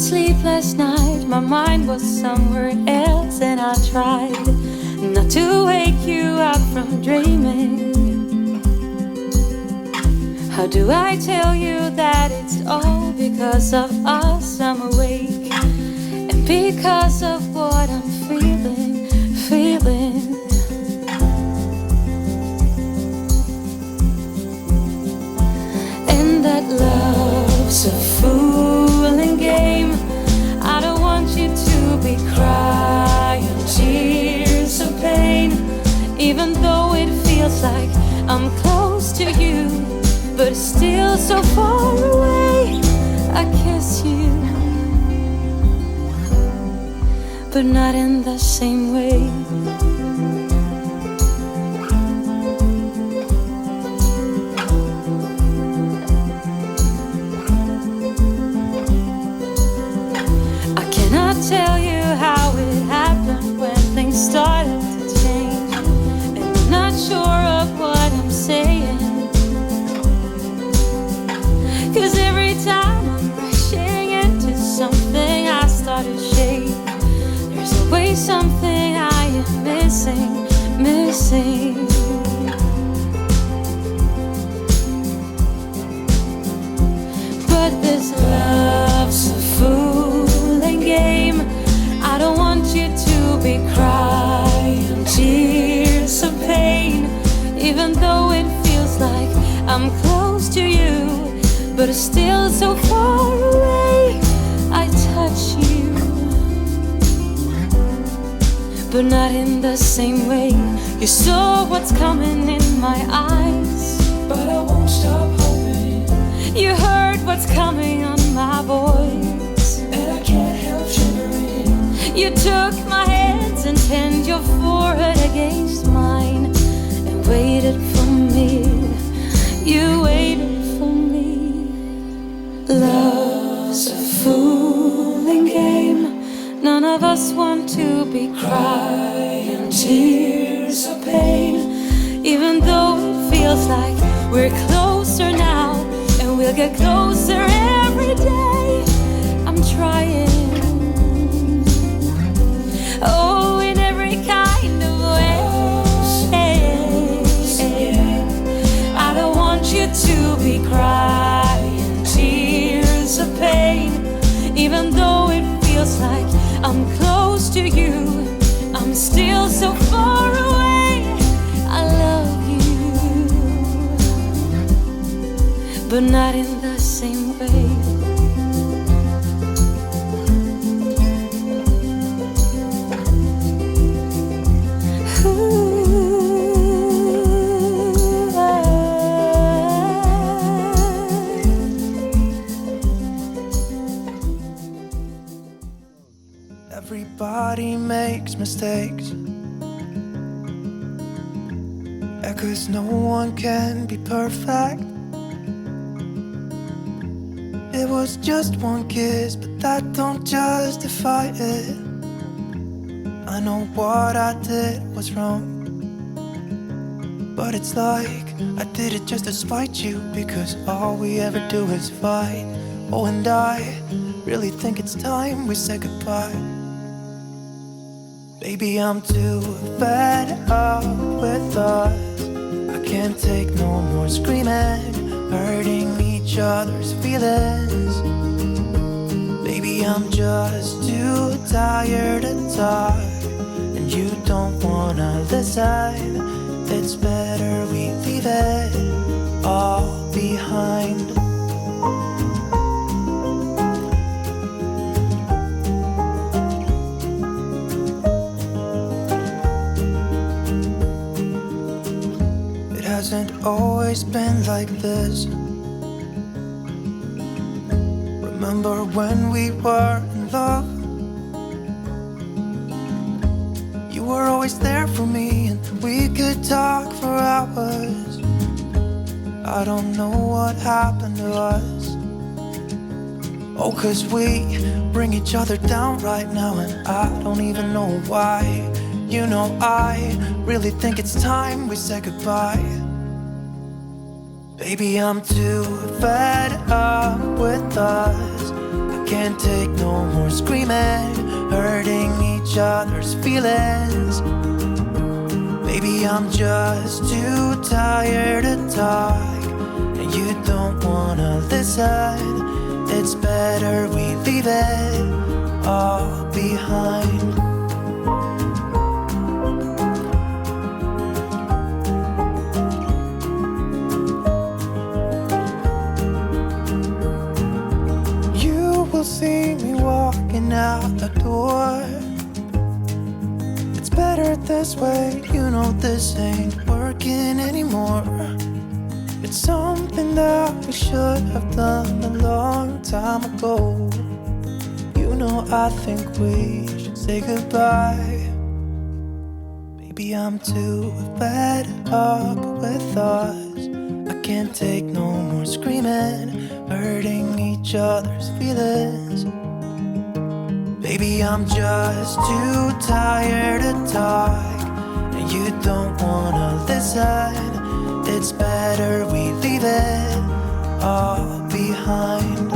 sleep last night, my mind was somewhere else, and I tried not to wake you up from dreaming. How do I tell you that it's all because of us I'm awake, and because of what I'm feeling, and that love's a fooling game. I don't want you to be crying tears of pain, even though it feels like I'm close to you, but still so far away. I kiss you, but not in the same way. I cannot tell you how it happened when things started to change, and I'm not sure of what I'm saying, 'cause every time I'm rushing into something I start to shake. There's always something I am missing. But this love's a fooling game. I don't want you to be crying tears of pain, even though it feels like I'm close to you, but still so far away. I touch you, but not in the same way. You saw what's coming in my eyes, but I won't stop hoping. You heard what's coming on my voice, and I can't help shivering. You took my hands and turned your forehead against mine, and waited for me. You waited for me. Love's a fooling game. None of us want to be crying tears of pain, even though it feels like we're closer now, and we'll get closer every day. I'm trying, oh, in every kind of way. I don't want you to be crying tears of pain, even though it feels like I'm close to you, I'm still so far away. I love you, but not in the same way. Everybody makes mistakes, yeah, 'cause no one can be perfect. It was just one kiss, but that don't justify it. I know what I did was wrong, but it's like I did it just to spite you, because all we ever do is fight. Oh, and I really think it's time we say goodbye. Baby, I'm too fed up with us. I can't take no more screaming, hurting each other's feelings. Baby, I'm just too tired to talk, and you don't wanna listen. It's better we leave it all behind. Hasn't always been like this. Remember when we were in love? You were always there for me, and we could talk for hours. I don't know what happened to us. Oh, 'cause we bring each other down right now, and I don't even know why. You know, I really think it's time we say goodbye. Baby, I'm too fed up with us. I can't take no more screaming, hurting each other's feelings. Maybe I'm just too tired to talk, and you don't wanna listen. It's better we leave it all behind. You will see me walking out the door. It's better this way, you know this ain't working anymore. It's something that we should have done a long time ago. You know I think we should say goodbye. Maybe I'm too fed up with us. I can't take no more screaming, hurting each other's feelings. Baby, I'm just too tired to talk, and you don't wanna listen. It's better we leave it all behind.